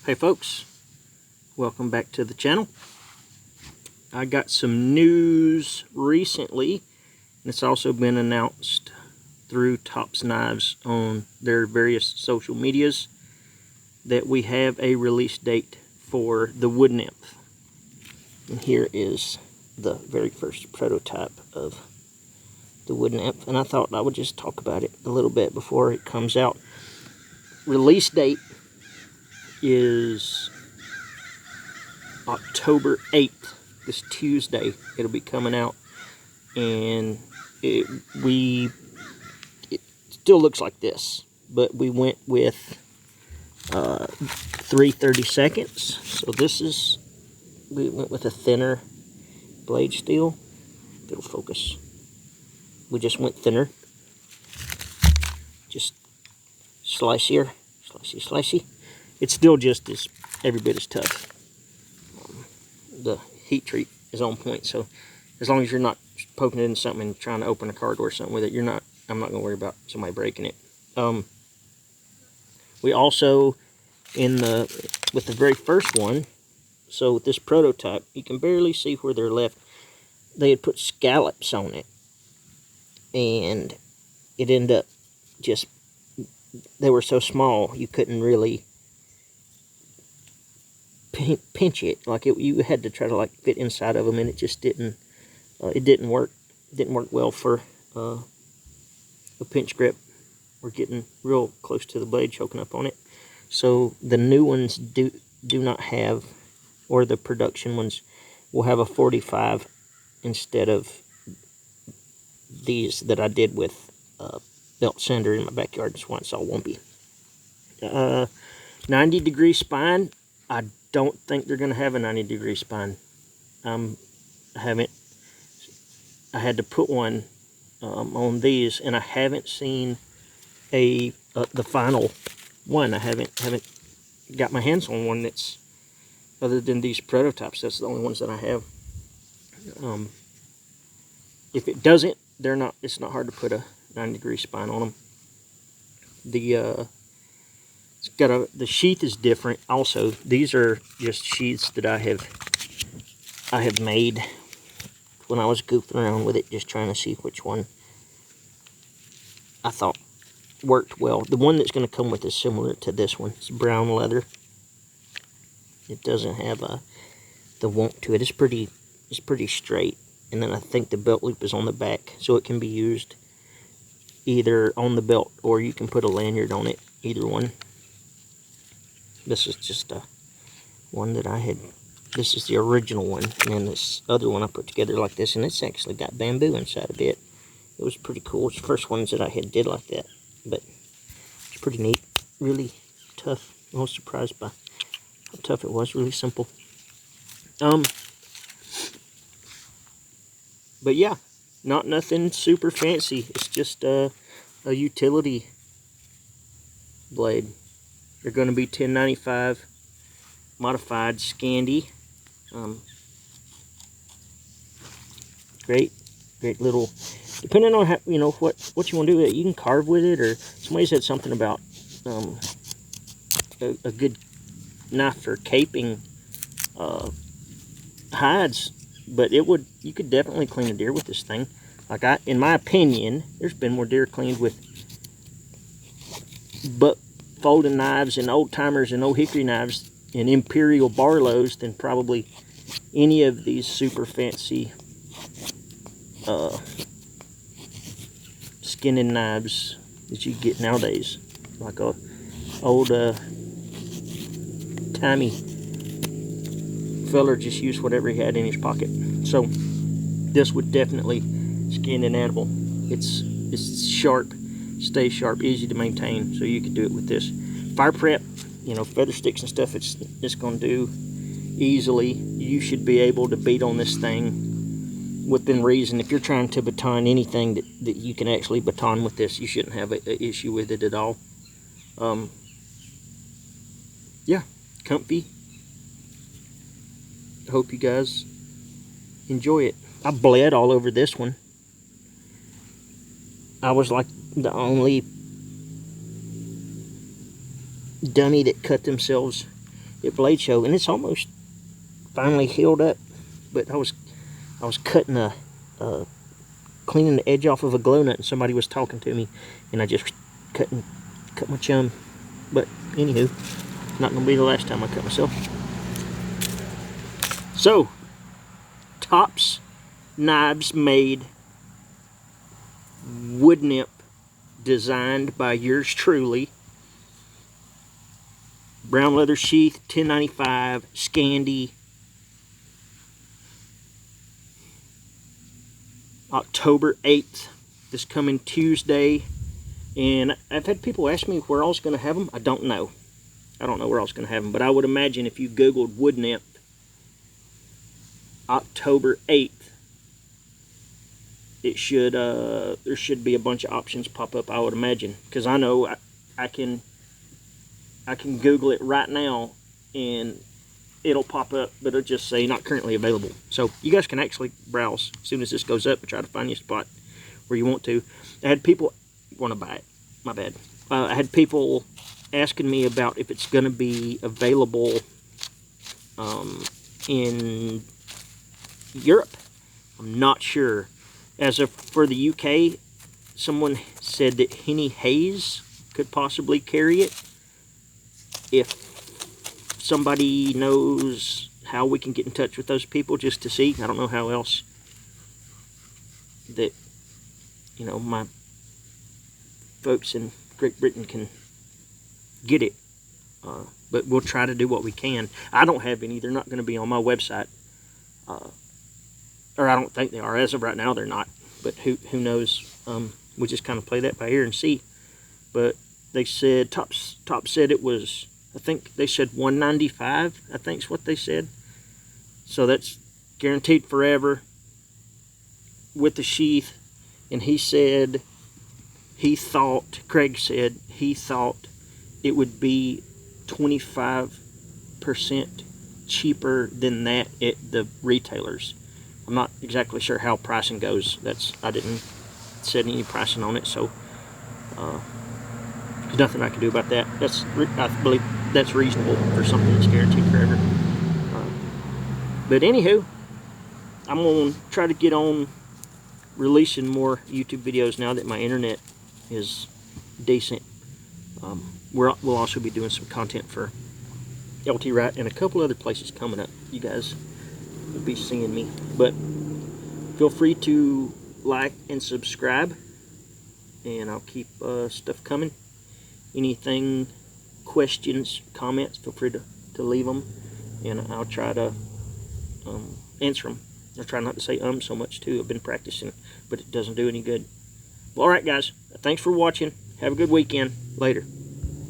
Hey folks, welcome back to the channel. I got some news recently, and it's also been announced through Tops Knives on their various social medias that we have a release date for the Wood Nymph. And here is the very first prototype of the Wood Nymph, and I thought I would just talk about it a little bit before it comes out. Release date is October 8th, this Tuesday. It'll be coming out, and it still looks like this, but we went with 3/32. So we went with a thinner blade steel. If it'll focus, we just went thinner, just slicey. It's still just as every bit as tough. The heat treat is on point, so as long as you're not poking it in something and trying to open a car door or something with it, I'm not going to worry about somebody breaking it. We also, with the very first one, so with this prototype, you can barely see where they're left. They had put scallops on it, and it ended up just, they were so small you couldn't really pinch it. Like you had to try to fit inside of them, and it just didn't. It didn't work. It didn't work well for a pinch grip. We're getting real close to the blade choking up on it. So the new ones do not have, or the production ones will have a 45 instead of these that I did with belt sander in my backyard. That's why it's all lumpy. 90-degree spine. I don't think they're going to have a 90-degree spine. I had to put one on these, and I haven't seen the final one. I haven't got my hands on one that's other than these prototypes. That's the only ones that I have. If it doesn't, it's not hard to put a 90-degree spine on them. The sheath is different. Also, these are just sheaths that I have made when I was goofing around with it, just trying to see which one I thought worked well. The one that's going to come with is similar to this one. It's brown leather. It doesn't have the wonk to it. It's pretty straight. And then I think the belt loop is on the back, so it can be used either on the belt or you can put a lanyard on it. Either one. This is just a one that I had. This is the original one, and then this other one I put together like this, and it's actually got bamboo inside of it. It was pretty cool. It's the first ones that I did like that, but it's pretty neat. Really tough. I was surprised by how tough it was. Really simple. But yeah, nothing super fancy. It's just a utility blade. They're going to be 1095 modified Scandi. Great little. Depending on how, what you want to do with it, you can carve with it, or somebody said something about a good knife for caping hides. But you could definitely clean a deer with this thing. In my opinion, there's been more deer cleaned with folding knives and old timers and old hickory knives and imperial Barlows than probably any of these super fancy skinning knives that you get nowadays. Like a old timey feller just used whatever he had in his pocket. So this would definitely skin an animal. It's sharp, stays sharp, easy to maintain, so you could do it with this. Fire prep, feather sticks and stuff, it's going to do easily. You should be able to beat on this thing within reason. If you're trying to baton anything that you can actually baton with this, you shouldn't have an issue with it at all. Yeah, comfy. I hope you guys enjoy it. I bled all over this one. I was like the only dummy that cut themselves at Blade Show, and it's almost finally healed up. But I was cutting cleaning the edge off of a glow nut, and somebody was talking to me, and I just cut my chum. But anywho, not gonna be the last time I cut myself. So, Tops Knives Made Wood Nymph, designed by yours truly. Brown leather sheath, $10.95, Scandi. October 8th, this coming Tuesday. And I've had people ask me where I was going to have them. I don't know. I don't know where I was going to have them. But I would imagine if you Googled Wood Nymph, October 8th, it should, there should be a bunch of options pop up, I would imagine. Because I know I can Google it right now and it'll pop up, but it'll just say not currently available. So you guys can actually browse as soon as this goes up and try to find you a spot where you want to. I had people want to buy it. My bad. I had people asking me about if it's going to be available in Europe. I'm not sure. As of for the UK, someone said that Henny Hayes could possibly carry it. If somebody knows how we can get in touch with those people just to see. I don't know how else that, you know, my folks in Great Britain can get it. But we'll try to do what we can. I don't have any. They're not going to be on my website. Or I don't think they are. As of right now, they're not. But who knows? We'll just kind of play that by ear and see. But they said, Tops said it was, I think they said $195, I think is what they said. So that's guaranteed forever with the sheath. And he said, Craig said, he thought it would be 25% cheaper than that at the retailers. I'm not exactly sure how pricing goes. I didn't set any pricing on it, so there's nothing I can do about that. I believe that's reasonable for something that's guaranteed forever. But anywho, I'm going to try to get on releasing more YouTube videos now that my internet is decent. We'll also be doing some content for LT Wright and a couple other places coming up. You guys will be seeing me. But feel free to like and subscribe, and I'll keep stuff coming. Anything, questions, comments, feel free to leave them, and I'll try to answer them. I try not to say so much too. I've been practicing, but it doesn't do any good. Well, alright guys, thanks for watching. Have a good weekend. Later.